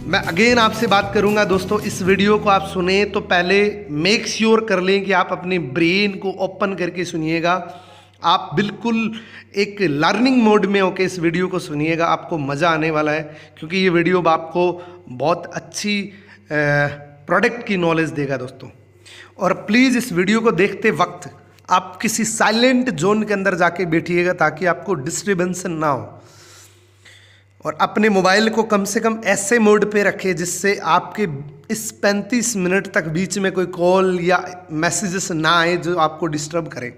मैं अगेन आपसे बात करूंगा दोस्तों, इस वीडियो को आप सुने तो पहले मेक श्योर कर लें कि आप अपने ब्रेन को ओपन करके सुनिएगा। आप बिल्कुल एक लर्निंग मोड में होकर इस वीडियो को सुनिएगा, आपको मज़ा आने वाला है क्योंकि ये वीडियो आपको बहुत अच्छी प्रोडक्ट की नॉलेज देगा दोस्तों। और प्लीज़ इस वीडियो को देखते वक्त आप किसी साइलेंट जोन के अंदर जाके बैठिएगा ताकि आपको डिस्टर्बेंस ना हो, और अपने मोबाइल को कम से कम ऐसे मोड पे रखें जिससे आपके इस 35 मिनट तक बीच में कोई कॉल या मैसेजेस ना आए जो आपको डिस्टर्ब करे।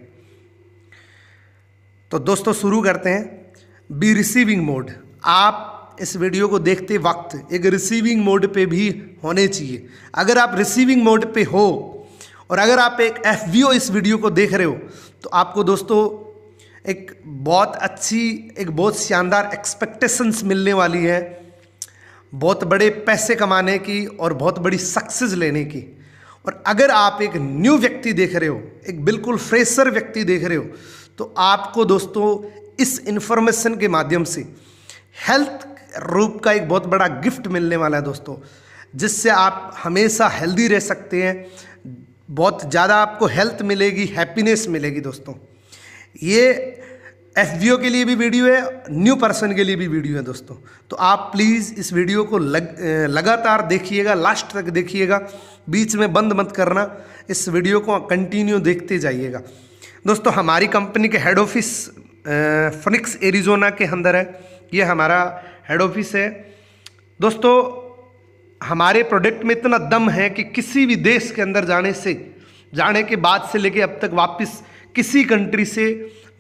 तो दोस्तों शुरू करते हैं। Be receiving mode. आप इस वीडियो को देखते वक्त एक रिसीविंग मोड पे भी होने चाहिए। अगर आप रिसीविंग मोड पे हो और अगर आप एक FVO इस वीडियो को देख रहे हो तो आपको दोस्तों एक बहुत अच्छी, एक बहुत शानदार एक्सपेक्टेशंस मिलने वाली है, बहुत बड़े पैसे कमाने की और बहुत बड़ी सक्सेस लेने की। और अगर आप एक न्यू व्यक्ति देख रहे हो, एक बिल्कुल फ्रेशर व्यक्ति देख रहे हो, तो आपको दोस्तों इस इंफॉर्मेशन के माध्यम से हेल्थ रूप का एक बहुत बड़ा गिफ्ट मिलने वाला है दोस्तों, जिससे आप हमेशा हेल्दी रह सकते हैं। बहुत ज़्यादा आपको हेल्थ मिलेगी, हैप्पीनेस मिलेगी दोस्तों। ये FVO के लिए भी वीडियो है, न्यू पर्सन के लिए भी वीडियो है दोस्तों। तो आप प्लीज़ इस वीडियो को लगातार देखिएगा, लास्ट तक देखिएगा, बीच में बंद मत करना, इस वीडियो को कंटिन्यू देखते जाइएगा दोस्तों। हमारी कंपनी के हेड ऑफिस फिनिक्स एरिजोना के अंदर है, ये हमारा हेड ऑफिस है दोस्तों। हमारे प्रोडक्ट में इतना दम है कि किसी भी देश के अंदर जाने के बाद से लेके अब तक वापस किसी कंट्री से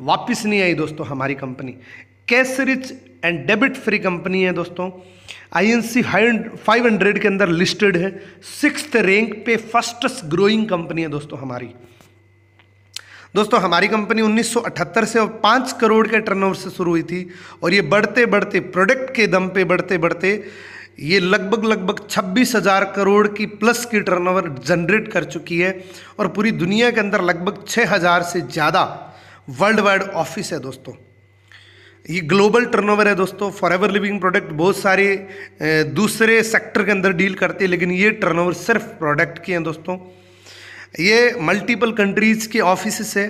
वापस नहीं आई दोस्तों। हमारी company cash rich and debit free company है दोस्तों। INC 500 के अंदर लिस्टेड है, 6th रैंक पे फर्स्टेस्ट ग्रोइंग कंपनी है दोस्तों हमारी। दोस्तों हमारी कंपनी 1978 से 5 करोड़ के टर्नओवर से शुरू हुई थी और ये बढ़ते बढ़ते प्रोडक्ट के दम पे बढ़ते बढ़ते ये लगभग 26,000 करोड़ की प्लस की टर्नओवर जनरेट कर चुकी है। और पूरी दुनिया के अंदर लगभग 6,000 से ज़्यादा वर्ल्ड वाइड ऑफिस है दोस्तों। ये ग्लोबल टर्नओवर है दोस्तों। फॉरएवर लिविंग प्रोडक्ट बहुत सारे दूसरे सेक्टर के अंदर डील करते हैं, लेकिन ये टर्नओवर सिर्फ प्रोडक्ट की है दोस्तों। ये मल्टीपल कंट्रीज़ के ऑफिस है,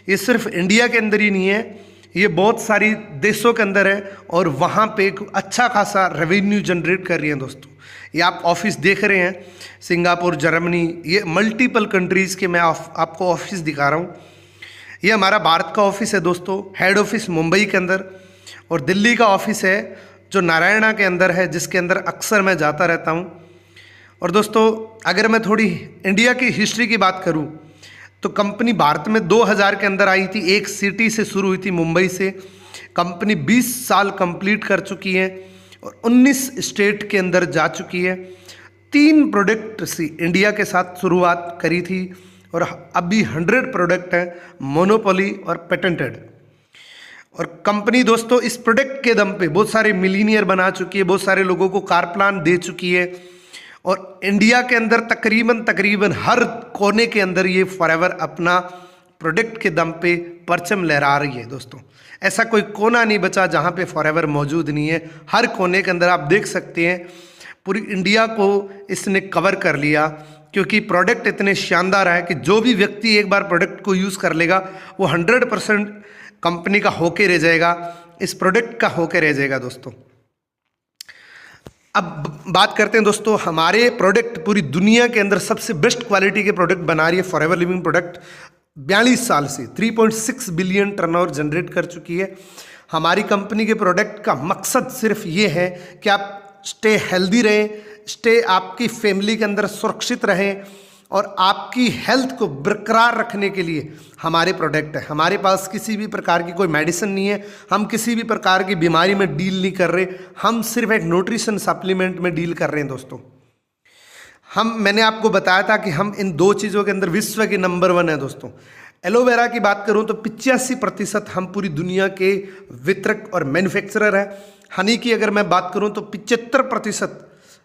ये सिर्फ इंडिया के अंदर ही नहीं है, ये बहुत सारी देशों के अंदर है और वहाँ पे एक अच्छा खासा रेवेन्यू जनरेट कर रही है दोस्तों। ये आप ऑफिस देख रहे हैं, सिंगापुर, जर्मनी, ये मल्टीपल कंट्रीज़ के मैं आपको ऑफिस दिखा रहा हूँ। ये हमारा भारत का ऑफिस है दोस्तों, हेड ऑफिस मुंबई के अंदर, और दिल्ली का ऑफिस है जो नारायणा के अंदर है, जिसके अंदर अक्सर मैं जाता रहता हूँ। और दोस्तों अगर मैं थोड़ी इंडिया की हिस्ट्री की बात करूँ तो कंपनी भारत में 2000 के अंदर आई थी, एक सिटी से शुरू हुई थी, मुंबई से। कंपनी 20 साल कंप्लीट कर चुकी है और 19 स्टेट के अंदर जा चुकी है। 3 प्रोडक्ट से इंडिया के साथ शुरुआत करी थी और अभी 100 प्रोडक्ट हैं, मोनोपोली और पेटेंटेड। और कंपनी दोस्तों इस प्रोडक्ट के दम पे बहुत सारे मिलीनियर बना चुकी है, बहुत सारे लोगों को कार प्लान दे चुकी है और इंडिया के अंदर तकरीबन हर कोने के अंदर ये फॉरएवर अपना प्रोडक्ट के दम पे परचम लहरा रही है दोस्तों। ऐसा कोई कोना नहीं बचा जहाँ पे फॉरएवर मौजूद नहीं है। हर कोने के अंदर आप देख सकते हैं, पूरी इंडिया को इसने कवर कर लिया क्योंकि प्रोडक्ट इतने शानदार है कि जो भी व्यक्ति एक बार प्रोडक्ट को यूज़ कर लेगा वो 100% कंपनी का होके रह जाएगा, इस प्रोडक्ट का होके रह जाएगा दोस्तों। अब बात करते हैं दोस्तों, हमारे प्रोडक्ट पूरी दुनिया के अंदर सबसे बेस्ट क्वालिटी के प्रोडक्ट बना रही है फॉरएवर लिविंग प्रोडक्ट। 42 साल से 3.6 बिलियन टर्नओवर जनरेट कर चुकी है। हमारी कंपनी के प्रोडक्ट का मकसद सिर्फ ये है कि आप स्टे हेल्दी रहें, स्टे आपकी फैमिली के अंदर सुरक्षित रहें और आपकी हेल्थ को बरकरार रखने के लिए हमारे प्रोडक्ट है। हमारे पास किसी भी प्रकार की कोई मेडिसिन नहीं है, हम किसी भी प्रकार की बीमारी में डील नहीं कर रहे, हम सिर्फ एक न्यूट्रिशन सप्लीमेंट में डील कर रहे हैं दोस्तों। मैंने आपको बताया था कि हम इन 2 चीज़ों के अंदर विश्व के नंबर 1 है दोस्तों। एलोवेरा की बात करूं तो 85% हम पूरी दुनिया के वितरक और मैन्युफैक्चरर हैं। हनी की अगर मैं बात करूं तो 75%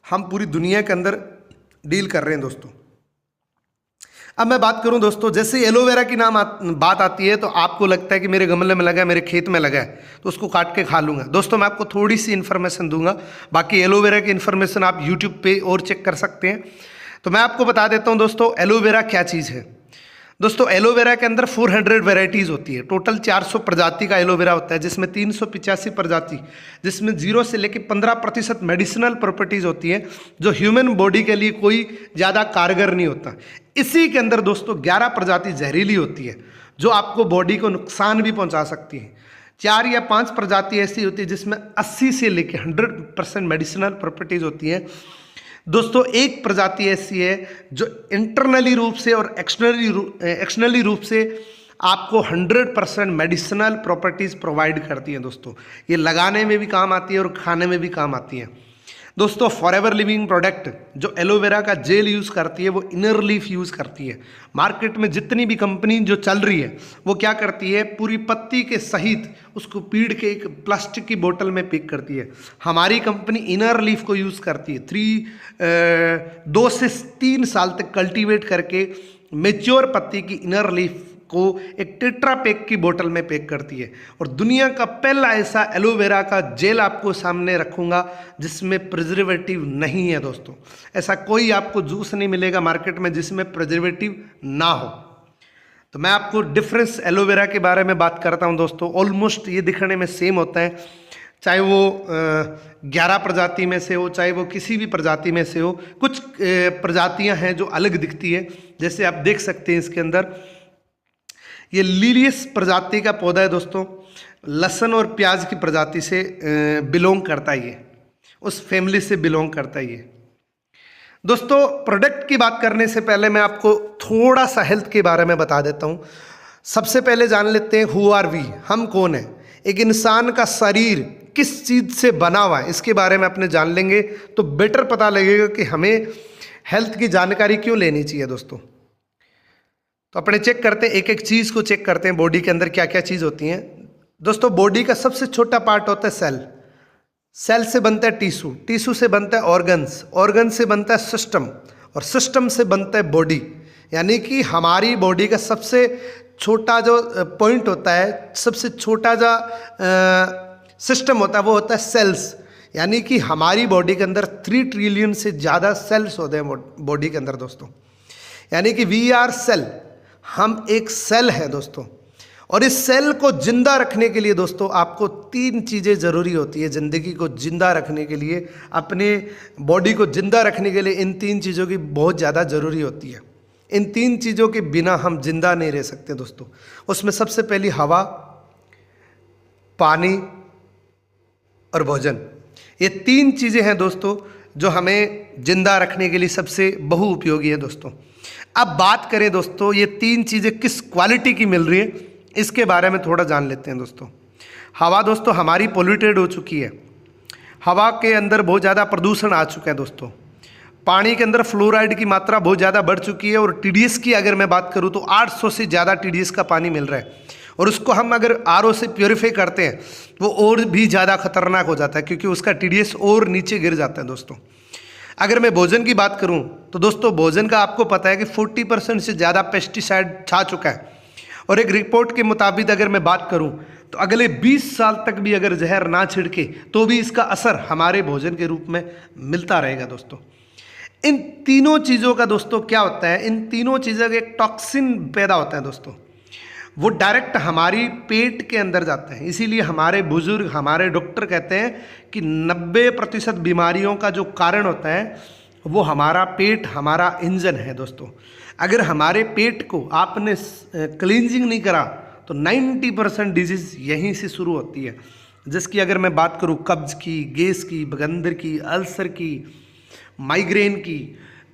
हम पूरी दुनिया के अंदर डील कर रहे हैं दोस्तों। अब मैं बात करूं दोस्तों, जैसे एलोवेरा की बात आती है तो आपको लगता है कि मेरे गमले में लगा है, मेरे खेत में लगा है तो उसको काट के खा लूँगा। दोस्तों मैं आपको थोड़ी सी इन्फॉर्मेशन दूंगा, बाकी एलोवेरा की इन्फॉर्मेशन आप यूट्यूब पे और चेक कर सकते हैं। तो मैं आपको बता देता हूँ दोस्तों एलोवेरा क्या चीज़ है। दोस्तों एलोवेरा के अंदर 400 वेराइटीज़ होती है, टोटल 400 प्रजाति का एलोवेरा होता है, जिसमें 385 प्रजाति, जिसमें 0 से लेकर 15% मेडिसिनल प्रॉपर्टीज़ होती है, जो ह्यूमन बॉडी के लिए कोई ज़्यादा कारगर नहीं होता। इसी के अंदर दोस्तों 11 प्रजाति जहरीली होती है, जो आपको बॉडी को नुकसान भी पहुँचा सकती है। 4 या 5 प्रजाति ऐसी होती है जिसमें 80 से लेकर 100% मेडिसिनल प्रॉपर्टीज़ होती है। दोस्तों एक प्रजाति ऐसी है जो इंटरनली रूप से और एक्सटर्नली रूप से आपको 100% मेडिसिनल प्रॉपर्टीज़ प्रोवाइड करती हैं। दोस्तों ये लगाने में भी काम आती है और खाने में भी काम आती है। दोस्तों फॉरएवर लिविंग प्रोडक्ट जो एलोवेरा का जेल यूज़ करती है वो इनर लीफ यूज़ करती है। मार्केट में जितनी भी कंपनी जो चल रही है वो क्या करती है, पूरी पत्ती के सहित उसको पीड़ के एक प्लास्टिक की बोतल में पैक करती है। हमारी कंपनी इनर लीफ को यूज़ करती है। 2 से 3 साल तक कल्टीवेट करके मेच्योर पत्ती की इनर लीफ को एक टेट्रा पैक की बोतल में पैक करती है। और दुनिया का पहला ऐसा एलोवेरा का जेल आपको सामने रखूंगा जिसमें प्रिजर्वेटिव नहीं है। दोस्तों ऐसा कोई आपको जूस नहीं मिलेगा मार्केट में जिसमें प्रिजर्वेटिव ना हो। तो मैं आपको डिफरेंस एलोवेरा के बारे में बात करता हूं। दोस्तों ऑलमोस्ट ये दिखने में सेम होता है, चाहे वो 11 प्रजाति में से हो, चाहे वो किसी भी प्रजाति में से हो। कुछ प्रजातियां हैं जो अलग दिखती है, जैसे आप देख सकते हैं इसके अंदर ये लिलियस प्रजाति का पौधा है। दोस्तों लहसुन और प्याज की प्रजाति से बिलोंग करता है, ये उस फैमिली से बिलोंग करता है ये। दोस्तों प्रोडक्ट की बात करने से पहले मैं आपको थोड़ा सा हेल्थ के बारे में बता देता हूँ। सबसे पहले जान लेते हैं हु आर वी, हम कौन है। एक इंसान का शरीर किस चीज़ से बना हुआ है इसके बारे में अपने जान लेंगे तो बेटर पता लगेगा कि हमें हेल्थ की जानकारी क्यों लेनी चाहिए। दोस्तों तो अपने चेक करते हैं, एक एक चीज़ को चेक करते हैं बॉडी के अंदर क्या क्या चीज़ होती हैं। दोस्तों बॉडी का सबसे छोटा पार्ट होता है सेल, सेल से बनता है टिश्यू, टिश्यू से बनता है ऑर्गन्स, ऑर्गन से बनता है सिस्टम और सिस्टम से बनता है बॉडी। यानी कि हमारी बॉडी का सबसे छोटा जो पॉइंट होता है, सबसे छोटा जो सिस्टम होता है वो होता है सेल्स। यानी कि हमारी बॉडी के अंदर 3 ट्रिलियन से ज़्यादा सेल्स होते हैं बॉडी के अंदर। दोस्तों यानी कि वी आर सेल, हम एक सेल है दोस्तों। और इस सेल को जिंदा रखने के लिए दोस्तों आपको 3 चीज़ें ज़रूरी होती है। ज़िंदगी को जिंदा रखने के लिए, अपने बॉडी को जिंदा रखने के लिए इन 3 चीज़ों की बहुत ज़्यादा ज़रूरी होती है। इन 3 चीज़ों के बिना हम जिंदा नहीं रह सकते दोस्तों। उसमें सबसे पहली हवा, पानी और भोजन, ये 3 चीज़ें हैं दोस्तों जो हमें जिंदा रखने के लिए सबसे बहुउपयोगी है। दोस्तों अब बात करें दोस्तों ये 3 चीज़ें किस क्वालिटी की मिल रही है इसके बारे में थोड़ा जान लेते हैं। दोस्तों हवा दोस्तों हमारी पोल्यूटेड हो चुकी है, हवा के अंदर बहुत ज़्यादा प्रदूषण आ चुका है। दोस्तों पानी के अंदर फ्लोराइड की मात्रा बहुत ज़्यादा बढ़ चुकी है। और टीडीएस की अगर मैं बात करूँ तो 800 से ज़्यादा टीडीएस का पानी मिल रहा है। और उसको हम अगर आरओ से प्योरीफाई करते हैं वो और भी ज़्यादा खतरनाक हो जाता है, क्योंकि उसका टीडीएस और नीचे गिर जाता है। दोस्तों अगर मैं भोजन की बात करूं तो दोस्तों भोजन का आपको पता है कि 40% से ज़्यादा पेस्टिसाइड छा चुका है। और एक रिपोर्ट के मुताबिक अगर मैं बात करूं तो अगले 20 साल तक भी अगर जहर ना छिड़के तो भी इसका असर हमारे भोजन के रूप में मिलता रहेगा। दोस्तों इन तीनों चीज़ों का दोस्तों क्या होता है, इन तीनों चीज़ों का एक टॉक्सिन पैदा होता है। दोस्तों वो डायरेक्ट हमारी पेट के अंदर जाता है। इसीलिए हमारे बुजुर्ग, हमारे डॉक्टर कहते हैं कि 90% बीमारियों का जो कारण होता है वो हमारा पेट, हमारा इंजन है। दोस्तों अगर हमारे पेट को आपने क्लींजिंग नहीं करा तो 90% डिजीज़ यहीं से शुरू होती है। जिसकी अगर मैं बात करूँ कब्ज़ की, गैस की, बगंदर की, अल्सर की, माइग्रेन की,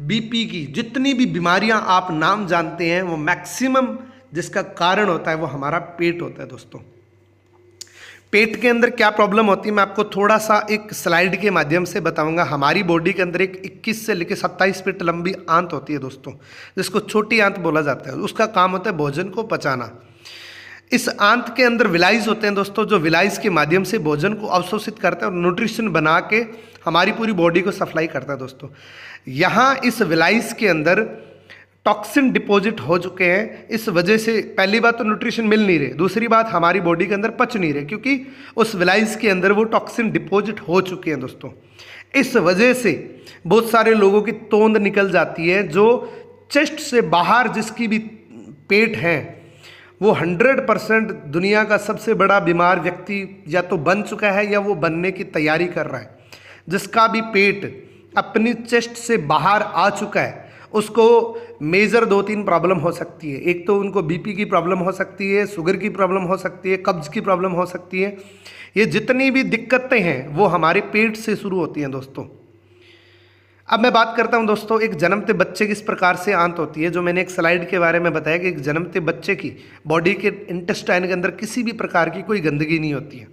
बीपी की, जितनी भी बीमारियां आप नाम जानते हैं वो मैक्सिमम जिसका कारण होता है वो हमारा पेट होता है। दोस्तों पेट के अंदर क्या प्रॉब्लम होती है मैं आपको थोड़ा सा एक स्लाइड के माध्यम से बताऊंगा। हमारी बॉडी के अंदर एक 21 से लेकर 27 फीट लंबी आंत होती है दोस्तों, जिसको छोटी आंत बोला जाता है। उसका काम होता है भोजन को पचाना। इस आंत के अंदर विलाइज होते हैं दोस्तों, जो विलाइज के माध्यम से भोजन को अवशोषित करता है और न्यूट्रिशन बना के हमारी पूरी बॉडी को सप्लाई करता है। दोस्तों यहाँ इस विलाइज के अंदर टॉक्सिन डिपॉजिट हो चुके हैं। इस वजह से पहली बात तो न्यूट्रिशन मिल नहीं रहे, दूसरी बात हमारी बॉडी के अंदर पच नहीं रहे, क्योंकि उस विलाइस के अंदर वो टॉक्सिन डिपॉजिट हो चुके हैं दोस्तों। इस वजह से बहुत सारे लोगों की तोंद निकल जाती है, जो चेस्ट से बाहर जिसकी भी पेट है वो 100% दुनिया का सबसे बड़ा बीमार व्यक्ति या तो बन चुका है या वो बनने की तैयारी कर रहा है। जिसका भी पेट अपनी चेस्ट से बाहर आ चुका है उसको मेजर 2-3 प्रॉब्लम हो सकती है। एक तो उनको बीपी की प्रॉब्लम हो सकती है, शुगर की प्रॉब्लम हो सकती है, कब्ज की प्रॉब्लम हो सकती है। ये जितनी भी दिक्कतें हैं वो हमारे पेट से शुरू होती हैं दोस्तों। अब मैं बात करता हूं दोस्तों, एक जन्मते बच्चे किस प्रकार से आंत होती है। जो मैंने एक स्लाइड के बारे में बताया कि एक जन्मते बच्चे की बॉडी के इंटेस्टाइन के अंदर किसी भी प्रकार की कोई गंदगी नहीं होती है।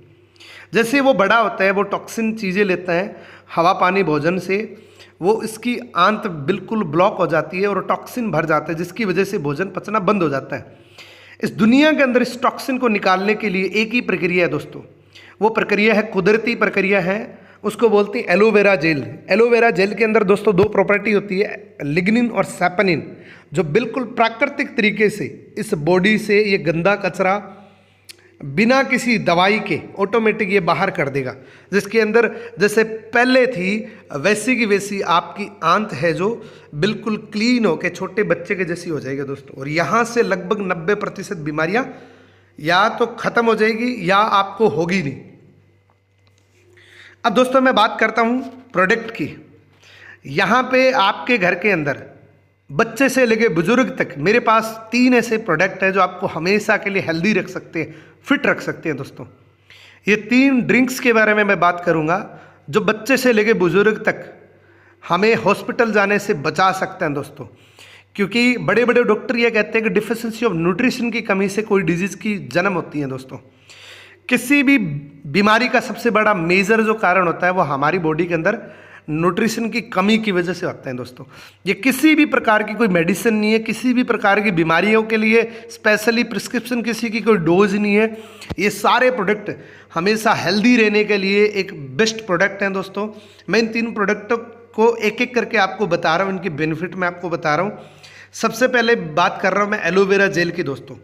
जैसे वो बड़ा होता है वो टॉक्सिन चीज़ें लेता है हवा पानी भोजन से, वो इसकी आंत बिल्कुल ब्लॉक हो जाती है और टॉक्सिन भर जाता है, जिसकी वजह से भोजन पचना बंद हो जाता है। इस दुनिया के अंदर इस टॉक्सिन को निकालने के लिए एक ही प्रक्रिया है दोस्तों, वो प्रक्रिया है, कुदरती प्रक्रिया है, उसको बोलते हैं एलोवेरा जेल। एलोवेरा जेल के अंदर दोस्तों 2 प्रॉपर्टी होती है, लिग्निन और सैपनिन, जो बिल्कुल प्राकृतिक तरीके से इस बॉडी से ये गंदा कचरा बिना किसी दवाई के ऑटोमेटिक ये बाहर कर देगा। जिसके अंदर जैसे पहले थी वैसी की वैसी आपकी आंत है जो बिल्कुल क्लीन होकर छोटे बच्चे के जैसी हो जाएगी दोस्तों। और यहाँ से लगभग 90% बीमारियां या तो खत्म हो जाएगी या आपको होगी नहीं। अब दोस्तों मैं बात करता हूँ प्रोडक्ट की। यहाँ पे आपके घर के अंदर बच्चे से लेके बुजुर्ग तक मेरे पास 3 ऐसे प्रोडक्ट हैं जो आपको हमेशा के लिए हेल्दी रख सकते हैं, फिट रख सकते हैं दोस्तों। ये 3 ड्रिंक्स के बारे में मैं बात करूंगा जो बच्चे से लेके बुजुर्ग तक हमें हॉस्पिटल जाने से बचा सकते हैं दोस्तों। क्योंकि बड़े बड़े डॉक्टर ये कहते हैं कि डिफिशिएंसी ऑफ न्यूट्रिशन की कमी से कोई डिजीज़ की जन्म होती है दोस्तों। किसी भी बीमारी का सबसे बड़ा मेजर जो कारण होता है वो हमारी बॉडी के अंदर न्यूट्रिशन की कमी की वजह से होते हैं दोस्तों। ये किसी भी प्रकार की कोई मेडिसिन नहीं है, किसी भी प्रकार की बीमारियों के लिए स्पेशली प्रिस्क्रिप्शन किसी की कोई डोज नहीं है। ये सारे प्रोडक्ट हमेशा हेल्दी रहने के लिए एक बेस्ट प्रोडक्ट हैं दोस्तों। मैं इन 3 प्रोडक्टों को एक एक करके आपको बता रहा हूँ, इनकी बेनिफिट मैं आपको बता रहा हूँ। सबसे पहले बात कर रहा हूँ मैं एलोवेरा जेल की दोस्तों।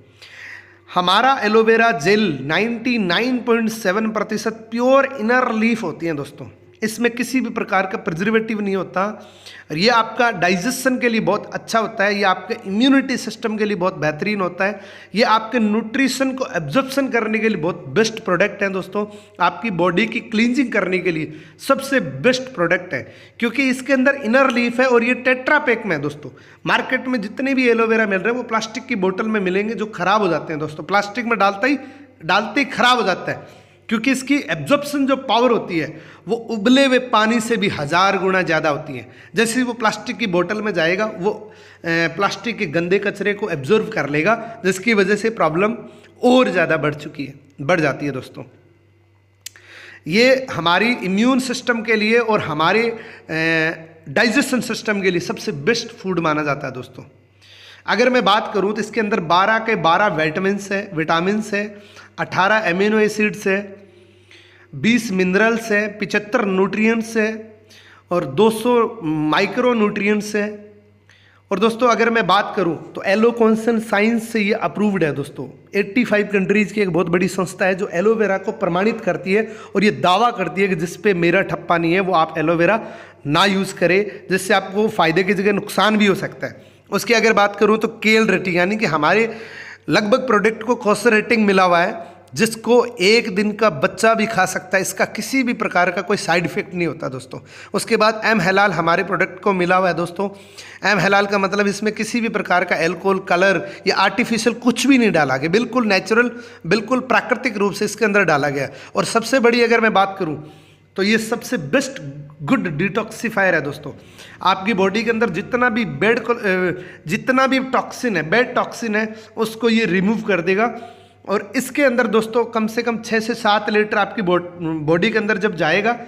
हमारा aloe vera gel 99.7% pure inner leaf होती है दोस्तों। इसमें किसी भी प्रकार का प्रिजर्वेटिव नहीं होता और ये आपका डाइजेशन के लिए बहुत अच्छा होता है, ये आपके इम्यूनिटी सिस्टम के लिए बहुत बेहतरीन होता है, ये आपके न्यूट्रिशन को एब्जॉर्प्शन करने के लिए बहुत बेस्ट प्रोडक्ट है दोस्तों। आपकी बॉडी की क्लींजिंग करने के लिए सबसे बेस्ट प्रोडक्ट है क्योंकि इसके अंदर इनर लीफ है और ये टेट्रा पैक में है दोस्तों। मार्केट में जितने भी एलोवेरा मिल रहे हैं वो प्लास्टिक की बोतल में मिलेंगे जो खराब हो जाते हैं दोस्तों। प्लास्टिक में डालते ही खराब हो जाता है क्योंकि इसकी एब्जॉर्प्शन जो पावर होती है वो उबले हुए पानी से भी 1000 गुना ज़्यादा होती है। जैसे ही वो प्लास्टिक की बोतल में जाएगा वो प्लास्टिक के गंदे कचरे को एब्जॉर्व कर लेगा, जिसकी वजह से प्रॉब्लम और ज़्यादा बढ़ जाती है दोस्तों। ये हमारी इम्यून सिस्टम के लिए और हमारे डाइजेशन सिस्टम के लिए सबसे बेस्ट फूड माना जाता है दोस्तों। अगर मैं बात करूँ तो इसके अंदर 12 के 12 विटामिन है, 18 एमिनो एसिड्स है, 20 मिनरल्स है, 75 न्यूट्रिएंट्स है और 200 माइक्रो न्यूट्रिएंट्स है। और दोस्तों अगर मैं बात करूं तो एलोकॉन्सन साइंस से ये अप्रूव्ड है दोस्तों। 85 कंट्रीज़ की एक बहुत बड़ी संस्था है जो एलोवेरा को प्रमाणित करती है और ये दावा करती है कि जिस पे मेरा ठप्पा नहीं है वो आप एलोवेरा ना यूज़ करें, जिससे आपको फ़ायदे की जगह नुकसान भी हो सकता है। उसकी अगर बात करूँ तो केल रेटिंग यानी कि हमारे लगभग प्रोडक्ट को कॉस्ट रेटिंग मिला हुआ है जिसको 1 दिन का बच्चा भी खा सकता है। इसका किसी भी प्रकार का कोई साइड इफेक्ट नहीं होता दोस्तों। उसके बाद एम हलाल हमारे प्रोडक्ट को मिला हुआ है दोस्तों। एम हलाल का मतलब इसमें किसी भी प्रकार का एल्कोहल, कलर या आर्टिफिशियल कुछ भी नहीं डाला गया, बिल्कुल नेचुरल, बिल्कुल प्राकृतिक रूप से इसके अंदर डाला गया। और सबसे बड़ी अगर मैं बात करूँ तो ये सबसे बेस्ट गुड डिटॉक्सिफायर है दोस्तों। आपकी बॉडी के अंदर जितना भी टॉक्सिन है, बैड टॉक्सिन है, उसको ये रिमूव कर देगा। और इसके अंदर दोस्तों कम से कम 6 से 7 लीटर आपकी बॉडी के अंदर जब जाएगा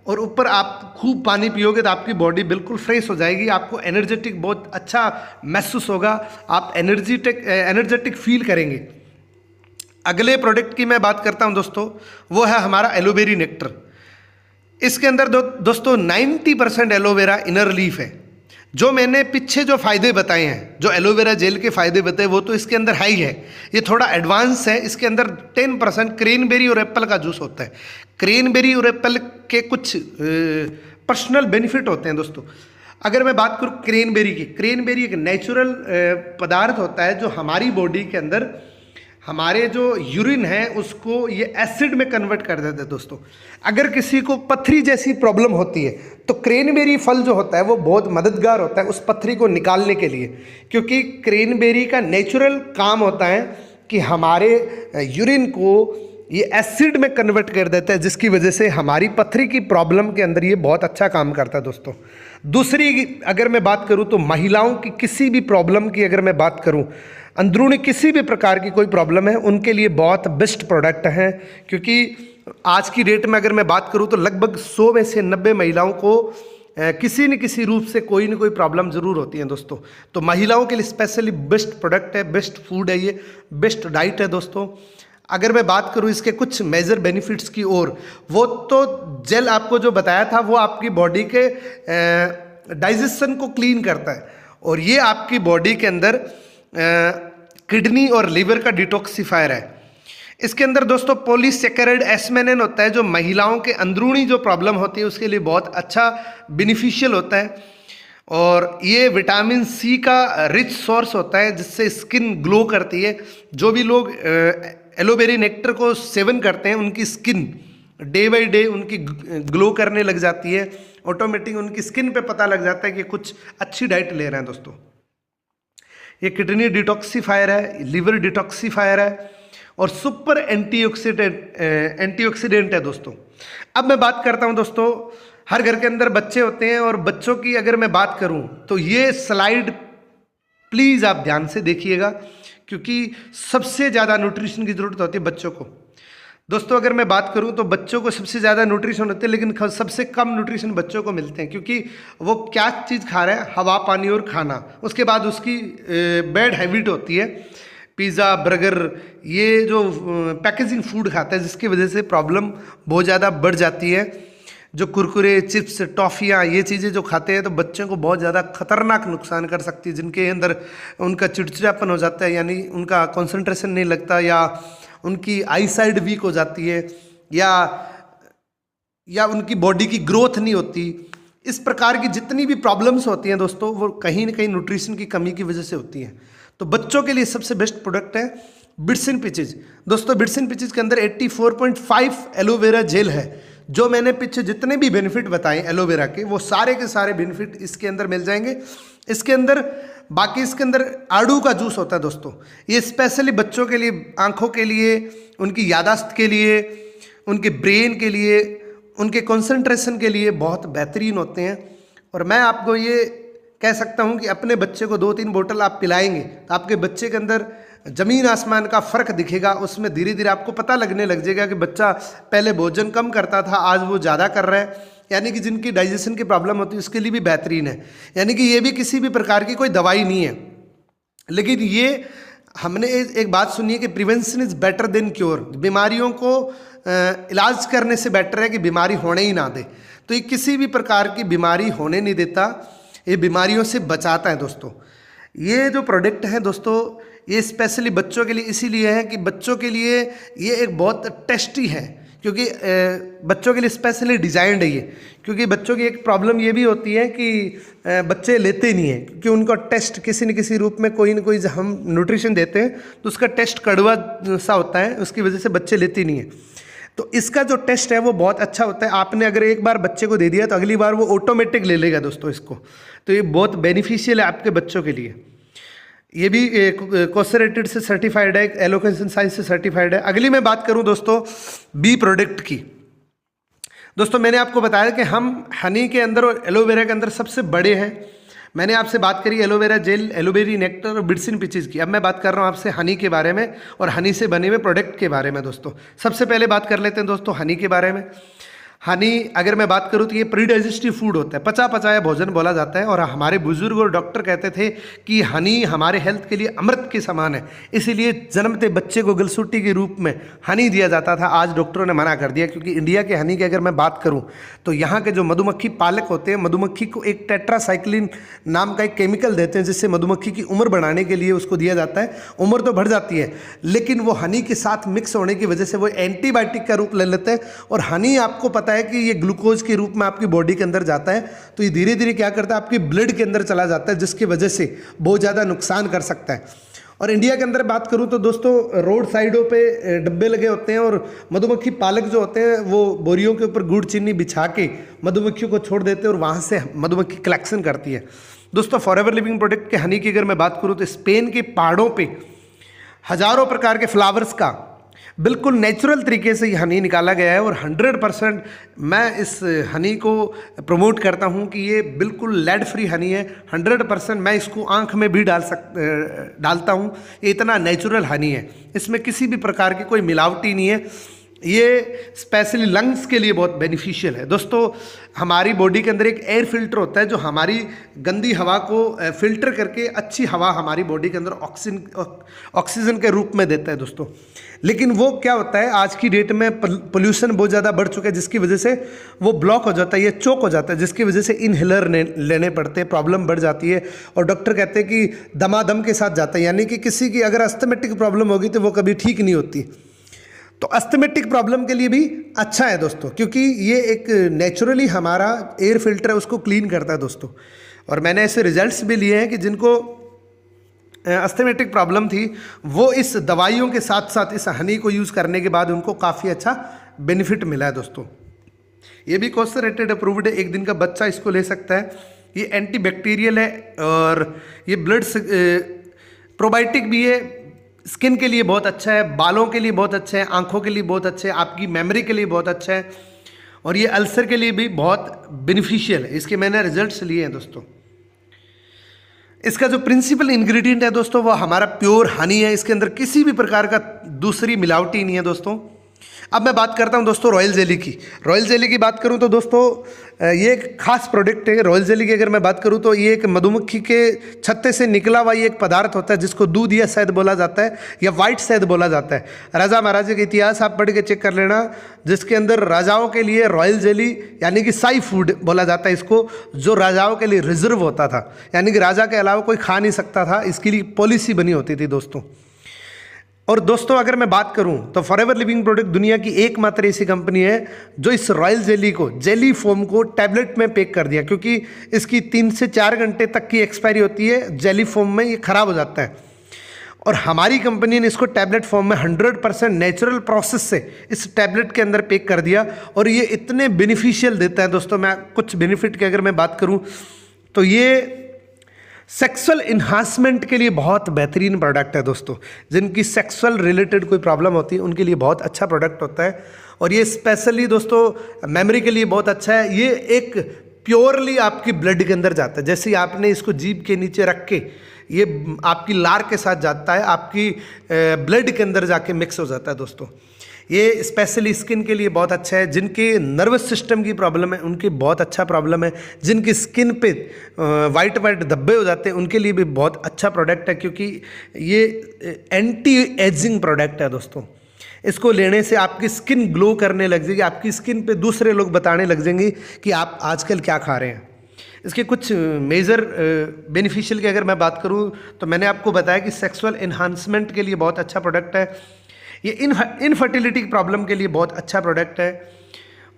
और ऊपर आप खूब पानी पियोगे तो आपकी बॉडी बिल्कुल फ्रेश हो जाएगी। आपको एनर्जेटिक बहुत अच्छा महसूस होगा, आप एनर्जेटिक फील करेंगे। अगले प्रोडक्ट की मैं बात करता हूँ दोस्तों, वो है हमारा एलोवेरी नेक्टर। इसके अंदर दोस्तों 90% एलोवेरा इनर लीफ है जो मैंने पीछे जो फ़ायदे बताए हैं, जो एलोवेरा जेल के फ़ायदे बताए, वो तो इसके अंदर है ही है। ये थोड़ा एडवांस है। इसके अंदर 10% क्रेनबेरी और एप्पल का जूस होता है। क्रेनबेरी और एप्पल के कुछ पर्सनल बेनिफिट होते हैं दोस्तों। अगर मैं बात करूँ क्रेनबेरी की, क्रेनबेरी एक नेचुरल पदार्थ होता है जो हमारी बॉडी के अंदर हमारे जो यूरिन है उसको ये एसिड में कन्वर्ट कर देते हैं दोस्तों। अगर किसी को पथरी जैसी प्रॉब्लम होती है तो क्रेनबेरी फल जो होता है वो बहुत मददगार होता है उस पथरी को निकालने के लिए, क्योंकि क्रेनबेरी का नेचुरल काम होता है कि हमारे यूरिन को ये एसिड में कन्वर्ट कर देता है, जिसकी वजह से हमारी पथरी की प्रॉब्लम के अंदर ये बहुत अच्छा काम करता है दोस्तों। दूसरी अगर मैं बात करूँ तो महिलाओं की किसी भी प्रॉब्लम की अगर मैं बात करूँ, अंदरूनी किसी भी प्रकार की कोई प्रॉब्लम है, उनके लिए बहुत बेस्ट प्रोडक्ट है। क्योंकि आज की डेट में अगर मैं बात करूं तो लगभग 100 में से 90 महिलाओं को किसी न किसी रूप से कोई न कोई प्रॉब्लम ज़रूर होती है दोस्तों। तो महिलाओं के लिए स्पेशली बेस्ट प्रोडक्ट है, बेस्ट फूड है, ये बेस्ट डाइट है दोस्तों। अगर मैं बात करूं इसके कुछ मेजर बेनिफिट्स की ओर, वो तो जेल आपको जो बताया था वो आपकी बॉडी के डाइजेशन को क्लीन करता है, और ये आपकी बॉडी के अंदर किडनी और लीवर का डिटॉक्सिफायर है। इसके अंदर दोस्तों पॉलीसैकेराइड एस्मेनिन होता है जो महिलाओं के अंदरूनी जो प्रॉब्लम होती है उसके लिए बहुत अच्छा बेनिफिशियल होता है, और ये विटामिन सी का रिच सोर्स होता है जिससे स्किन ग्लो करती है। जो भी लोग एलोवेरा नेक्टर को सेवन करते हैं उनकी स्किन डे बाई डे उनकी ग्लो करने लग जाती है, ऑटोमेटिक उनकी स्किन पे पता लग जाता है कि कुछ अच्छी डाइट ले रहे हैं दोस्तों। ये किडनी डिटॉक्सिफायर है, लिवर डिटॉक्सिफायर है, और सुपर एंटीऑक्सीडेंट है दोस्तों। अब मैं बात करता हूं दोस्तों, हर घर के अंदर बच्चे होते हैं, और बच्चों की अगर मैं बात करूं तो ये स्लाइड प्लीज़ आप ध्यान से देखिएगा, क्योंकि सबसे ज़्यादा न्यूट्रिशन की ज़रूरत होती है बच्चों को दोस्तों। अगर मैं बात करूं तो बच्चों को सबसे ज़्यादा न्यूट्रिशन होते हैं, लेकिन सबसे कम न्यूट्रिशन बच्चों को मिलते हैं, क्योंकि वो क्या चीज़ खा रहे हैं, हवा पानी और खाना। उसके बाद उसकी बैड हैबिट होती है पिज़्ज़ा बर्गर, ये जो पैकेजिंग फूड खाता है, जिसकी वजह से प्रॉब्लम बहुत ज़्यादा बढ़ जाती है। जो कुरकुरे चिप्स टॉफ़ियाँ ये चीज़ें जो खाते हैं तो बच्चों को बहुत ज़्यादा खतरनाक नुकसान कर सकती है, जिनके अंदर उनका चिड़चिड़ापन हो जाता है, यानी उनका कंसंट्रेशन नहीं लगता, या उनकी आई साइड वीक हो जाती है, या उनकी बॉडी की ग्रोथ नहीं होती। इस प्रकार की जितनी भी प्रॉब्लम्स होती हैं दोस्तों वो कहीं ना कहीं न्यूट्रिशन की कमी की वजह से होती हैं। तो बच्चों के लिए सबसे बेस्ट प्रोडक्ट है बिट्स इन पीचेज दोस्तों। बिट्स इन पीचेज के अंदर 84.5 एलोवेरा जेल है। जो मैंने पीछे जितने भी बेनिफिट बताए एलोवेरा के, वो सारे के सारे बेनिफिट इसके अंदर मिल जाएंगे। इसके अंदर बाकी इसके अंदर आड़ू का जूस होता है दोस्तों। ये स्पेशली बच्चों के लिए, आंखों के लिए, उनकी यादाश्त के लिए, उनके ब्रेन के लिए, उनके कंसंट्रेशन के लिए बहुत बेहतरीन होते हैं। और मैं आपको ये कह सकता हूँ कि अपने बच्चे को 2-3 बोतल आप पिलाएंगे तो आपके बच्चे के अंदर ज़मीन आसमान का फ़र्क दिखेगा। उसमें धीरे धीरे आपको पता लगने लग जाएगा कि बच्चा पहले भोजन कम करता था, आज वो ज़्यादा कर रहा है। यानी कि जिनकी डाइजेशन की प्रॉब्लम होती है उसके लिए भी बेहतरीन है। यानी कि ये भी किसी भी प्रकार की कोई दवाई नहीं है, लेकिन ये हमने एक बात सुनी है कि prevention is better than cure. बीमारियों को इलाज करने से बेटर है कि बीमारी होने ही ना दे। तो ये किसी भी प्रकार की बीमारी होने नहीं देता, ये बीमारियों से बचाता है दोस्तों। ये जो प्रोडक्ट है दोस्तों, ये स्पेशली बच्चों के लिए इसीलिए है कि बच्चों के लिए ये एक बहुत टेस्टी है, क्योंकि बच्चों के लिए स्पेशली डिज़ाइंड है ये। क्योंकि बच्चों की एक प्रॉब्लम ये भी होती है कि बच्चे लेते नहीं हैं, क्योंकि उनका टेस्ट किसी न किसी रूप में कोई न कोई हम न्यूट्रिशन देते हैं तो उसका टेस्ट कड़वा सा होता है, उसकी वजह से बच्चे लेते नहीं हैं। तो इसका जो टेस्ट है वो बहुत अच्छा होता है। आपने अगर एक बार बच्चे को दे दिया तो अगली बार वो ऑटोमेटिक ले लेगा दोस्तों इसको। तो ये बहुत बेनिफिशियल है आपके बच्चों के लिए। ये भी कोसरेटेड से सर्टिफाइड है, एलोकेशन साइंस से सर्टिफाइड है। अगली मैं बात करूं दोस्तों बी प्रोडक्ट की। दोस्तों मैंने आपको बताया कि हम हनी के अंदर और एलोवेरा के अंदर सबसे बड़े हैं। मैंने आपसे बात करी एलोवेरा जेल, एलोवेरी नेक्टर और बिट्स इन पीचेज की। अब मैं बात कर रहा हूँ आपसे हनी के बारे में और हनी से बने हुए प्रोडक्ट के बारे में दोस्तों। सबसे पहले बात कर लेते हैं दोस्तों हनी के बारे में। हनी अगर मैं बात करूँ तो ये प्री डाइजेस्टिव फूड होता है, पचा पचाया भोजन बोला जाता है। और हमारे बुजुर्ग और डॉक्टर कहते थे कि हनी हमारे हेल्थ के लिए अमृत के समान है, इसीलिए जन्मते बच्चे को गलसूटी के रूप में हनी दिया जाता था। आज डॉक्टरों ने मना कर दिया, क्योंकि इंडिया के हनी की अगर मैं बात करूँ तो यहाँ के जो मधुमक्खी पालक होते हैं, मधुमक्खी को एक टेट्रासाइक्लिन नाम का एक केमिकल देते हैं, जिससे मधुमक्खी की उम्र बढ़ाने के लिए उसको दिया जाता है। उम्र तो बढ़ जाती है, लेकिन वो हनी के साथ मिक्स होने की वजह से वो एंटीबायोटिक का रूप ले लेते हैं। और हनी आपको पता है कि ये ग्लूकोज के रूप में आपकी बॉडी के अंदर जाता है, तो ये धीरे धीरे क्या करता है, आपकी ब्लड के अंदर चला जाता है, जिसकी वजह से बहुत ज़्यादा नुकसान कर सकता है। और इंडिया के अंदर बात करूं तो दोस्तों, रोड साइडों पे डब्बे लगे होते हैं और मधुमक्खी पालक जो होते हैं वो बोरियों के ऊपर गुड़ चीनी बिछा के मधुमक्खियों को छोड़ देते हैं और वहाँ से मधुमक्खी कलेक्शन करती है। दोस्तों, फॉरएवर लिविंग प्रोडक्ट के हनी की अगर मैं बात करूँ तो स्पेन के पहाड़ों पर हज़ारों प्रकार के फ्लावर्स का बिल्कुल नेचुरल तरीके से ये हनी निकाला गया है। और 100% मैं इस हनी को प्रमोट करता हूँ कि ये बिल्कुल लेड फ्री हनी है। 100% मैं इसको आँख में भी डालता हूँ। ये इतना नेचुरल हनी है, इसमें किसी भी प्रकार की कोई मिलावटी नहीं है। ये स्पेशली लंग्स के लिए बहुत बेनिफिशियल है। दोस्तों, हमारी बॉडी के अंदर एक एयर फिल्टर होता है जो हमारी गंदी हवा को फिल्टर करके अच्छी हवा हमारी बॉडी के अंदर ऑक्सीजन के रूप में देता है दोस्तों। लेकिन वो क्या होता है, आज की डेट में पोल्यूशन बहुत ज़्यादा बढ़ चुका है, जिसकी वजह से वो ब्लॉक हो जाता है, ये चोक हो जाता है, जिसकी वजह से इनहेलर लेने पड़ते हैं, प्रॉब्लम बढ़ जाती है। और डॉक्टर कहते हैं कि दमादम के साथ जाता है, यानी कि किसी की अगर अस्थमेटिक प्रॉब्लम होगी तो वो कभी ठीक नहीं होती। तो अस्थमेटिक प्रॉब्लम के लिए भी अच्छा है दोस्तों, क्योंकि ये एक नेचुरली हमारा एयर फिल्टर है, उसको क्लीन करता है दोस्तों। और मैंने ऐसे रिजल्ट्स भी लिए हैं कि जिनको अस्थमेटिक प्रॉब्लम थी, वो इस दवाइयों के साथ साथ इस हनी को यूज़ करने के बाद उनको काफ़ी अच्छा बेनिफिट मिला है दोस्तों। ये भी कॉस्ट रेटेड अप्रूव्ड है, 1 दिन का बच्चा इसको ले सकता है। ये एंटीबैक्टीरियल है और ये ब्लड प्रोबायोटिक भी है, स्किन के लिए बहुत अच्छा है, बालों के लिए बहुत अच्छा है, आंखों के लिए बहुत अच्छा है, आपकी मेमोरी के लिए बहुत अच्छा है, और ये अल्सर के लिए भी बहुत बेनिफिशियल है। इसके मैंने रिजल्ट्स लिए हैं दोस्तों। इसका जो प्रिंसिपल इंग्रेडिएंट है दोस्तों, वो हमारा प्योर हनी है, इसके अंदर किसी भी प्रकार का दूसरी मिलावटी नहीं है दोस्तों। अब मैं बात करता हूं दोस्तों रॉयल जेली की। रॉयल जेली की बात करूं तो दोस्तों, ये एक खास प्रोडक्ट है। रॉयल जेली की अगर मैं बात करूं तो ये एक मधुमक्खी के छत्ते से निकला हुआ ये एक पदार्थ होता है, जिसको दूध या शहद बोला जाता है, या वाइट शहद बोला जाता है। राजा महाराजा का इतिहास आप पढ़ के चेक कर लेना, जिसके अंदर राजाओं के लिए रॉयल जेली यानी कि शाही फूड बोला जाता है इसको, जो राजाओं के लिए रिजर्व होता था, यानी कि राजा के अलावा कोई खा नहीं सकता था, इसके लिए पॉलिसी बनी होती थी दोस्तों। और दोस्तों, अगर मैं बात करूं तो फॉरएवर लिविंग प्रोडक्ट दुनिया की एकमात्र ऐसी कंपनी है जो इस रॉयल जेली को, जेली फोम को टैबलेट में पैक कर दिया, क्योंकि इसकी 3 से 4 घंटे तक की एक्सपायरी होती है जेली फोम में, ये खराब हो जाता है। और हमारी कंपनी ने इसको टैबलेट फॉर्म में 100% नेचुरल प्रोसेस से इस टैबलेट के अंदर पैक कर दिया, और ये इतने बेनिफिशियल देता है दोस्तों। मैं कुछ बेनिफिट की अगर मैं बात करूँ तो ये सेक्सुअल इन्हांसमेंट के लिए बहुत बेहतरीन प्रोडक्ट है दोस्तों। जिनकी सेक्सुअल रिलेटेड कोई प्रॉब्लम होती है उनके लिए बहुत अच्छा प्रोडक्ट होता है। और ये स्पेशली दोस्तों मेमोरी के लिए बहुत अच्छा है। ये एक प्योरली आपकी ब्लड के अंदर जाता है, जैसे आपने इसको जीभ के नीचे रख के, ये आपकी लार के साथ जाता है, आपकी ब्लड के अंदर जाके मिक्स हो जाता है दोस्तों। ये स्पेशली स्किन के लिए बहुत अच्छा है। जिनके नर्वस सिस्टम की प्रॉब्लम है उनकी बहुत अच्छा प्रॉब्लम है। जिनकी स्किन पे वाइट वाइट धब्बे हो जाते हैं उनके लिए भी बहुत अच्छा प्रोडक्ट है, क्योंकि ये एंटी एजिंग प्रोडक्ट है दोस्तों। इसको लेने से आपकी स्किन ग्लो करने लग जाएगी, आपकी स्किन पे दूसरे लोग बताने लग जाएंगे कि आप आजकल क्या खा रहे हैं। इसके कुछ मेजर बेनिफिशियल की अगर मैं बात करूं तो मैंने आपको बताया कि सेक्सुअल इन्हांसमेंट के लिए बहुत अच्छा प्रोडक्ट है। ये इनफर्टिलिटी प्रॉब्लम के लिए बहुत अच्छा प्रोडक्ट है,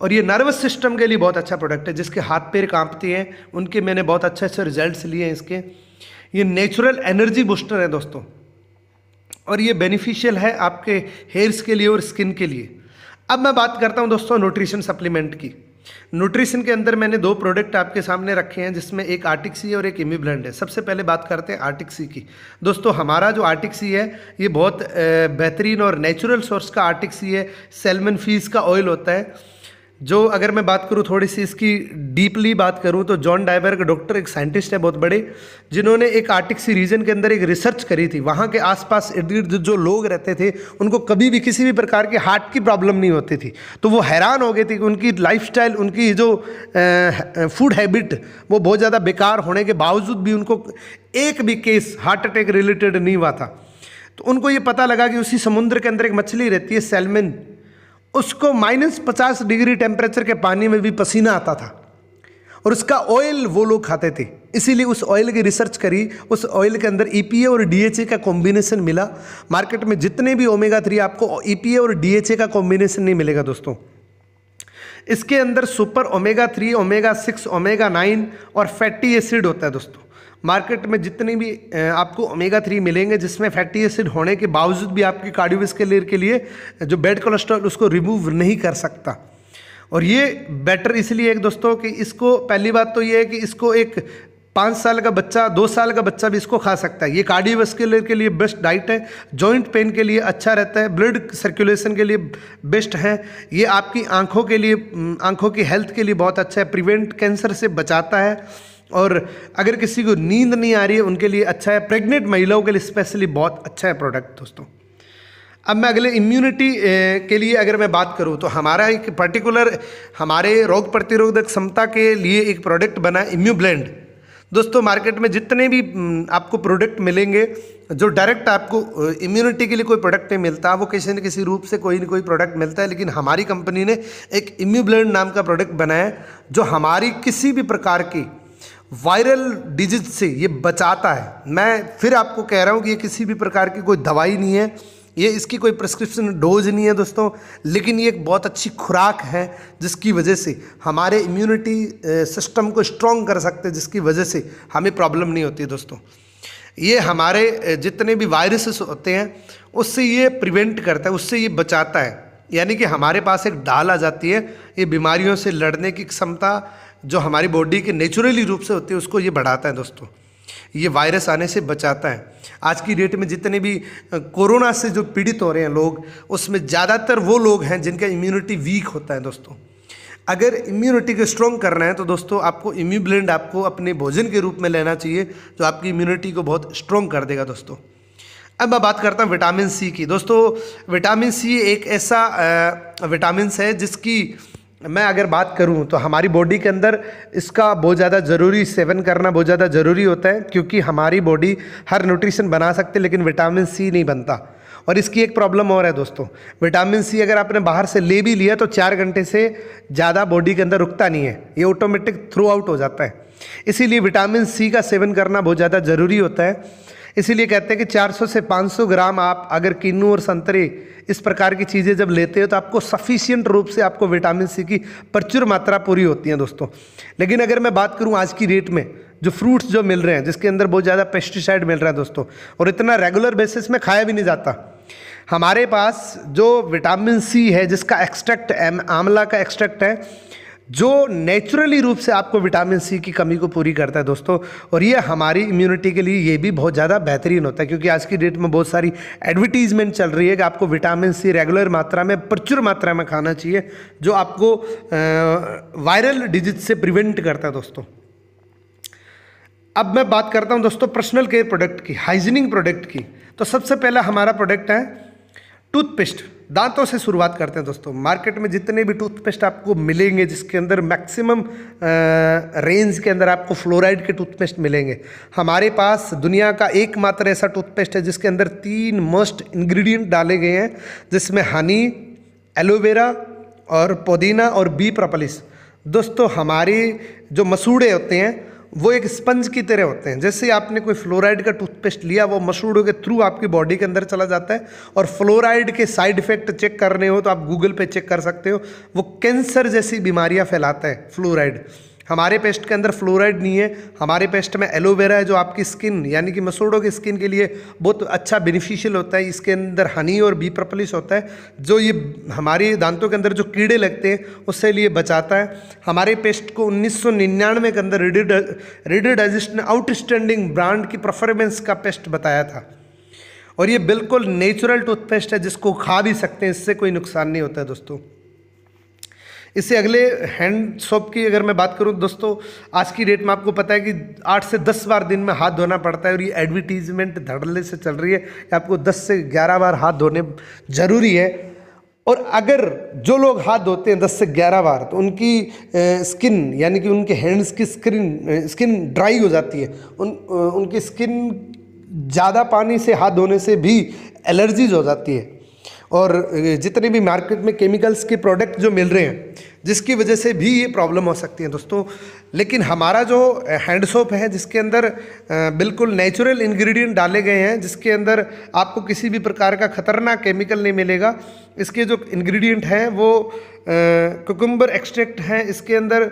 और ये नर्वस सिस्टम के लिए बहुत अच्छा प्रोडक्ट है। जिसके हाथ पैर कांपते हैं उनके मैंने बहुत अच्छे अच्छे रिजल्ट्स लिए हैं इसके। ये नेचुरल एनर्जी बूस्टर है दोस्तों, और ये बेनिफिशियल है आपके हेयर्स के लिए और स्किन के लिए। अब मैं बात करता हूं दोस्तों न्यूट्रिशन सप्लीमेंट की। न्यूट्रिशन के अंदर मैंने 2 प्रोडक्ट आपके सामने रखे हैं, जिसमें एक आर्टिक्सी और एक इम्यूब्लेंड है। सबसे पहले बात करते हैं आर्टिक्सी की। दोस्तों, हमारा जो आर्टिक्सी है ये बहुत बेहतरीन और नेचुरल सोर्स का आर्टिक्सी है। सैल्मन फिश का ऑयल होता है, जो अगर मैं बात करूँ थोड़ी सी इसकी डीपली बात करूँ तो जॉन डायबर्ग डॉक्टर एक साइंटिस्ट है बहुत बड़े, जिन्होंने एक आर्टिक सी रीजन के अंदर एक रिसर्च करी थी। वहाँ के आसपास इर्द गिर्द जो लोग रहते थे उनको कभी भी किसी भी प्रकार के हार्ट की प्रॉब्लम नहीं होती थी। तो वो हैरान हो गए थे कि उनकी लाइफस्टाइल, उनकी जो फूड हैबिट वो बहुत ज़्यादा बेकार होने के बावजूद भी उनको एक भी केस हार्ट अटैक रिलेटेड नहीं हुआ था। तो उनको ये पता लगा कि उसी समुद्र के अंदर एक मछली रहती है सैल्मन, उसको -50 डिग्री टेम्परेचर के पानी में भी पसीना आता था और उसका ऑयल वो लोग खाते थे। इसीलिए उस ऑयल की रिसर्च करी, उस ऑयल के अंदर EPA और DHA का कॉम्बिनेशन मिला। मार्केट में जितने भी ओमेगा-3 आपको EPA और DHA का कॉम्बिनेशन नहीं मिलेगा दोस्तों। इसके अंदर सुपर ओमेगा-3, ओमेगा-6, ओमेगा-9 और फैटी एसिड होता है दोस्तों। मार्केट में जितने भी आपको ओमेगा-3 मिलेंगे जिसमें फैटी एसिड होने के बावजूद भी आपकी कार्डियोवैस्कुलर के लिए जो बैड कोलेस्ट्रॉल उसको रिमूव नहीं कर सकता। और ये बेटर इसलिए है दोस्तों कि इसको, पहली बात तो ये है कि इसको एक 5 साल का बच्चा, 2 साल का बच्चा भी इसको खा सकता है। ये कार्डियोवैस्कुलर के लिए बेस्ट डाइट है, जॉइंट पेन के लिए अच्छा रहता है, ब्लड सर्कुलेशन के लिए बेस्ट है। ये आपकी आँखों के लिए, आँखों की हेल्थ के लिए बहुत अच्छा है, प्रिवेंट कैंसर से बचाता है। और अगर किसी को नींद नहीं आ रही है उनके लिए अच्छा है, प्रेग्नेंट महिलाओं के लिए स्पेशली बहुत अच्छा है प्रोडक्ट दोस्तों। अब मैं अगले इम्यूनिटी के लिए अगर मैं बात करूं तो हमारा एक पर्टिकुलर, हमारे रोग प्रतिरोधक क्षमता के लिए एक प्रोडक्ट बना है इम्यूब्लेंड। दोस्तों मार्केट में जितने भी आपको प्रोडक्ट मिलेंगे जो डायरेक्ट आपको इम्यूनिटी के लिए कोई प्रोडक्ट नहीं मिलता, वो किसी न किसी रूप से कोई न कोई प्रोडक्ट मिलता है। लेकिन हमारी कंपनी ने एक इम्यूब्लेंड नाम का प्रोडक्ट बनाया है जो हमारी किसी भी प्रकार की वायरल डिजीज से ये बचाता है। मैं फिर आपको कह रहा हूँ कि ये किसी भी प्रकार की कोई दवाई नहीं है, ये इसकी कोई प्रिस्क्रिप्शन डोज नहीं है दोस्तों, लेकिन ये एक बहुत अच्छी खुराक है जिसकी वजह से हमारे इम्यूनिटी सिस्टम को स्ट्रॉन्ग कर सकते हैं, जिसकी वजह से हमें प्रॉब्लम नहीं होती है दोस्तों। ये हमारे जितने भी वायरसेस होते हैं उससे ये प्रिवेंट करता है, उससे ये बचाता है। यानी कि हमारे पास एक ढाल आ जाती है, ये बीमारियों से लड़ने की क्षमता जो हमारी बॉडी के नेचुरली रूप से होती है उसको ये बढ़ाता है दोस्तों। ये वायरस आने से बचाता है। आज की डेट में जितने भी कोरोना से जो पीड़ित हो रहे हैं लोग, उसमें ज़्यादातर वो लोग हैं जिनका इम्यूनिटी वीक होता है दोस्तों। अगर इम्यूनिटी को स्ट्रॉन्ग करना है तो दोस्तों आपको इम्यूब्लेंड आपको अपने भोजन के रूप में लेना चाहिए, जो आपकी इम्यूनिटी को बहुत स्ट्रॉन्ग कर देगा दोस्तों। अब मैं बात करता हूँ विटामिन सी की। दोस्तों विटामिन सी एक ऐसा विटामिन है जिसकी मैं अगर बात करूं तो हमारी बॉडी के अंदर इसका बहुत ज़्यादा ज़रूरी सेवन करना बहुत ज़्यादा ज़रूरी होता है, क्योंकि हमारी बॉडी हर न्यूट्रिशन बना सकते लेकिन विटामिन सी नहीं बनता। और इसकी एक प्रॉब्लम और है दोस्तों, विटामिन सी अगर आपने बाहर से ले भी लिया तो 4 घंटे से ज़्यादा बॉडी के अंदर रुकता नहीं है, ये ऑटोमेटिक थ्रू आउट हो जाता है। इसीलिए विटामिन सी का सेवन करना बहुत ज़्यादा ज़रूरी होता है। इसीलिए कहते हैं कि 400 से 500 ग्राम आप अगर किन्नू और संतरे इस प्रकार की चीज़ें जब लेते हो तो आपको सफिशिएंट रूप से आपको विटामिन सी की प्रचुर मात्रा पूरी होती है दोस्तों। लेकिन अगर मैं बात करूं आज की डेट में जो फ्रूट्स जो मिल रहे हैं जिसके अंदर बहुत ज़्यादा पेस्टिसाइड मिल रहा है दोस्तों, और इतना रेगुलर बेसिस में खाया भी नहीं जाता। हमारे पास जो विटामिन सी है जिसका एक्सट्रैक्ट आंवला का एक्सट्रैक्ट है जो नेचुरली रूप से आपको विटामिन सी की कमी को पूरी करता है दोस्तों। और ये हमारी इम्यूनिटी के लिए ये भी बहुत ज़्यादा बेहतरीन होता है, क्योंकि आज की डेट में बहुत सारी एडवर्टीजमेंट चल रही है कि आपको विटामिन सी रेगुलर मात्रा में, प्रचुर मात्रा में खाना चाहिए, जो आपको वायरल डिजीज से प्रिवेंट करता है दोस्तों। अब मैं बात करता हूँ दोस्तों पर्सनल केयर प्रोडक्ट की, हाइजीनिक प्रोडक्ट की। तो सबसे पहला हमारा प्रोडक्ट है टूथपेस्ट। दांतों से शुरुआत करते हैं दोस्तों। मार्केट में जितने भी टूथपेस्ट आपको मिलेंगे जिसके अंदर मैक्सिमम रेंज के अंदर आपको फ्लोराइड के टूथपेस्ट मिलेंगे। हमारे पास दुनिया का एकमात्र ऐसा टूथपेस्ट है जिसके अंदर 3 मस्ट इंग्रेडिएंट डाले गए हैं, जिसमें हनी, एलोवेरा और पुदीना और बी प्रोपोलिस। दोस्तों हमारे जो मसूड़े होते हैं वो एक स्पंज की तरह होते हैं। जैसे आपने कोई फ्लोराइड का टूथपेस्ट लिया, वो मसूड़ों के थ्रू आपकी बॉडी के अंदर चला जाता है। और फ्लोराइड के साइड इफेक्ट चेक करने हो तो आप गूगल पे चेक कर सकते हो, वो कैंसर जैसी बीमारियां फैलाता है फ्लोराइड। हमारे पेस्ट के अंदर फ्लोराइड नहीं है। हमारे पेस्ट में एलोवेरा है जो आपकी स्किन यानी कि मसूड़ों की स्किन के लिए बहुत अच्छा बेनिफिशियल होता है। इसके अंदर हनी और बी प्रोपोलिस होता है जो ये हमारे दांतों के अंदर जो कीड़े लगते हैं उससे लिए बचाता है। हमारे पेस्ट को 1999 के अंदर रीडर डाइजेस्ट ने आउटस्टैंडिंग ब्रांड की परफॉर्मेंस का पेस्ट बताया था। और ये बिल्कुल नेचुरल टूथपेस्ट है जिसको खा भी सकते हैं, इससे कोई नुकसान नहीं होता है दोस्तों। इससे अगले हैंड सोप की अगर मैं बात करूं दोस्तों, आज की डेट में आपको पता है कि 8 से 10 बार दिन में हाथ धोना पड़ता है, और ये एडवर्टीजमेंट धड़ल्ले से चल रही है कि आपको 10 से 11 बार हाथ धोने ज़रूरी है। और अगर जो लोग हाथ धोते हैं 10 से 11 बार, तो उनकी स्किन यानी कि उनके हैंड्स की स्किन ड्राई हो जाती है। उनकी स्किन ज़्यादा पानी से हाथ धोने से भी एलर्जीज हो जाती है, और जितने भी मार्केट में केमिकल्स के प्रोडक्ट जो मिल रहे हैं, जिसकी वजह से भी ये प्रॉब्लम हो सकती है दोस्तों। लेकिन हमारा जो हैंड सोप है, जिसके अंदर बिल्कुल नेचुरल इंग्रेडिएंट डाले गए हैं, जिसके अंदर आपको किसी भी प्रकार का खतरनाक केमिकल नहीं मिलेगा। इसके जो इंग्रेडिएंट हैं वो कुकुम्बर एक्सट्रैक्ट है, इसके अंदर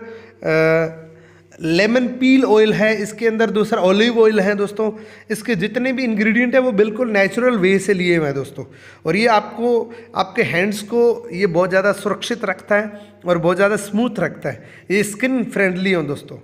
लेमन पील ऑयल है, इसके अंदर दूसरा ऑलिव ऑयल है दोस्तों। इसके जितने भी इंग्रेडिएंट हैं वो बिल्कुल नेचुरल वे से लिए हुए हैं दोस्तों, और ये आपको आपके हैंड्स को ये बहुत ज़्यादा सुरक्षित रखता है और बहुत ज़्यादा स्मूथ रखता है। ये स्किन फ्रेंडली हो दोस्तों।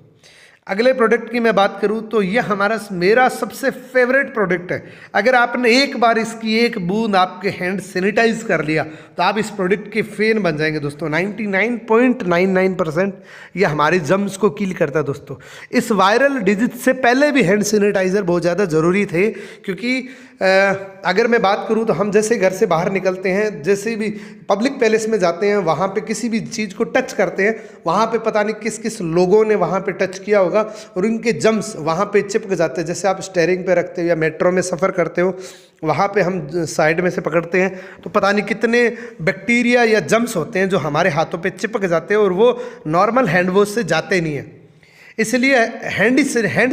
अगले प्रोडक्ट की मैं बात करूं तो यह मेरा सबसे फेवरेट प्रोडक्ट है। अगर आपने एक बार इसकी एक बूंद आपके हैंड सैनिटाइज कर लिया तो आप इस प्रोडक्ट के फैन बन जाएंगे दोस्तों। 99.99% यह हमारे जर्म्स को किल करता है दोस्तों। इस वायरल डिजीज से पहले भी हैंड सैनिटाइज़र बहुत ज़्यादा ज़रूरी थे, क्योंकि अगर मैं बात करूं तो हम जैसे घर से बाहर निकलते हैं, जैसे भी पब्लिक पैलेस में जाते हैं, वहाँ पे किसी भी चीज़ को टच करते हैं, वहाँ पे पता नहीं किस किस लोगों ने वहाँ पे टच किया होगा और उनके जम्स वहाँ पे चिपक जाते हैं। जैसे आप स्टेयरिंग पे रखते हो या मेट्रो में सफ़र करते हो, वहाँ पे हम साइड में से पकड़ते हैं तो पता नहीं कितने बैक्टीरिया या जम्स होते हैं जो हमारे हाथों पे चिपक जाते हैं और वो नॉर्मल हैंड वॉश से जाते नहीं हैं। इसलिए हैंड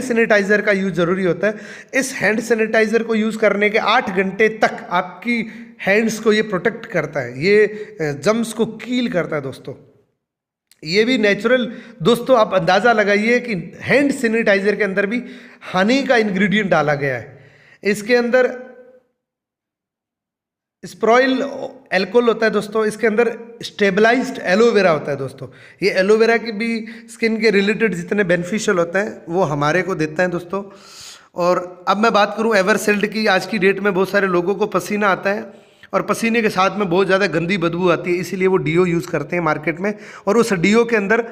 सैनिटाइज़र का यूज़ ज़रूरी होता है। इस हैंड सैनिटाइज़र को यूज़ करने के 8 घंटे तक आपकी हैंड्स को ये प्रोटेक्ट करता है, ये जम्स को कील करता है दोस्तों। ये भी नेचुरल दोस्तों, आप अंदाज़ा लगाइए कि हैंड सैनिटाइज़र के अंदर भी हनी का इंग्रेडिएंट डाला गया है। इसके अंदर स्प्रोइल एल्कोहल होता है दोस्तों, इसके अंदर स्टेबलाइज्ड एलोवेरा होता है दोस्तों। ये एलोवेरा की भी स्किन के रिलेटेड जितने बेनिफिशियल होते हैं वो हमारे को देता है दोस्तों। और अब मैं बात करूं एवरसेल्ड की, आज की डेट में बहुत सारे लोगों को पसीना आता है और पसीने के साथ में बहुत ज़्यादा गंदी बदबू आती है, इसीलिए वो डीओ यूज़ करते हैं मार्केट में। और उस डीओ के अंदर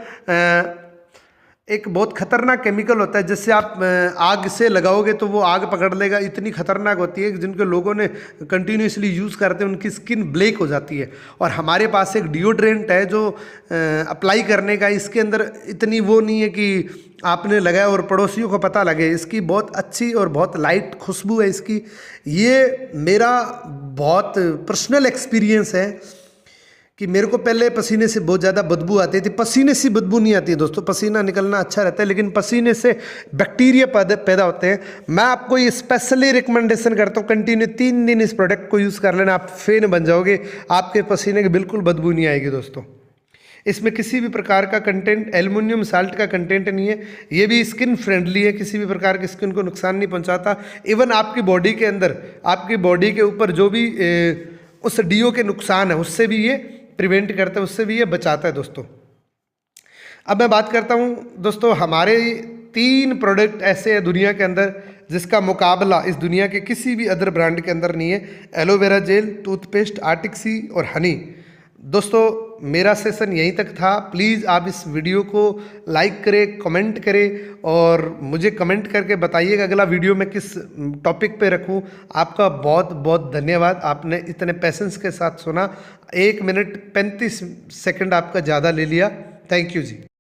एक बहुत खतरनाक केमिकल होता है, जिससे आप आग से लगाओगे तो वो आग पकड़ लेगा। इतनी खतरनाक होती है कि जिनके लोगों ने कंटिन्यूसली यूज़ करते हैं उनकी स्किन ब्लैक हो जाती है। और हमारे पास एक डिओड्रेंट है जो अप्लाई करने का, इसके अंदर इतनी वो नहीं है कि आपने लगाया और पड़ोसियों को पता लगे। इसकी बहुत अच्छी और बहुत लाइट खुशबू है इसकी। ये मेरा बहुत पर्सनल एक्सपीरियंस है कि मेरे को पहले पसीने से बहुत ज़्यादा बदबू आती थी। पसीने से बदबू नहीं आती है दोस्तों, पसीना निकलना अच्छा रहता है, लेकिन पसीने से बैक्टीरिया पैदा होते हैं। मैं आपको ये स्पेशली रिकमेंडेशन करता हूँ, कंटिन्यू 3 दिन इस प्रोडक्ट को यूज़ कर लेना, आप फैन बन जाओगे, आपके पसीने की बिल्कुल बदबू नहीं आएगी दोस्तों। इसमें किसी भी प्रकार का कंटेंट, एल्युमिनियम साल्ट का कंटेंट नहीं है। ये भी स्किन फ्रेंडली है, किसी भी प्रकार की स्किन को नुकसान नहीं पहुँचाता। इवन आपकी बॉडी के अंदर, आपकी बॉडी के ऊपर जो भी उस डीओ के नुकसान है उससे भी ये प्रिवेंट करता है, उससे भी ये बचाता है दोस्तों। अब मैं बात करता हूँ दोस्तों, हमारे 3 प्रोडक्ट ऐसे हैं दुनिया के अंदर जिसका मुकाबला इस दुनिया के किसी भी अदर ब्रांड के अंदर नहीं है। एलोवेरा जेल, टूथपेस्ट, आर्टिक सी और हनी। दोस्तों मेरा सेशन यहीं तक था। प्लीज़ आप इस वीडियो को लाइक करें, कमेंट करें और मुझे कमेंट करके बताइएगा अगला वीडियो मैं किस टॉपिक पे रखूं। आपका बहुत बहुत धन्यवाद, आपने इतने पेशेंस के साथ सुना। 1 मिनट 35 सेकंड आपका ज़्यादा ले लिया। Thank you ji.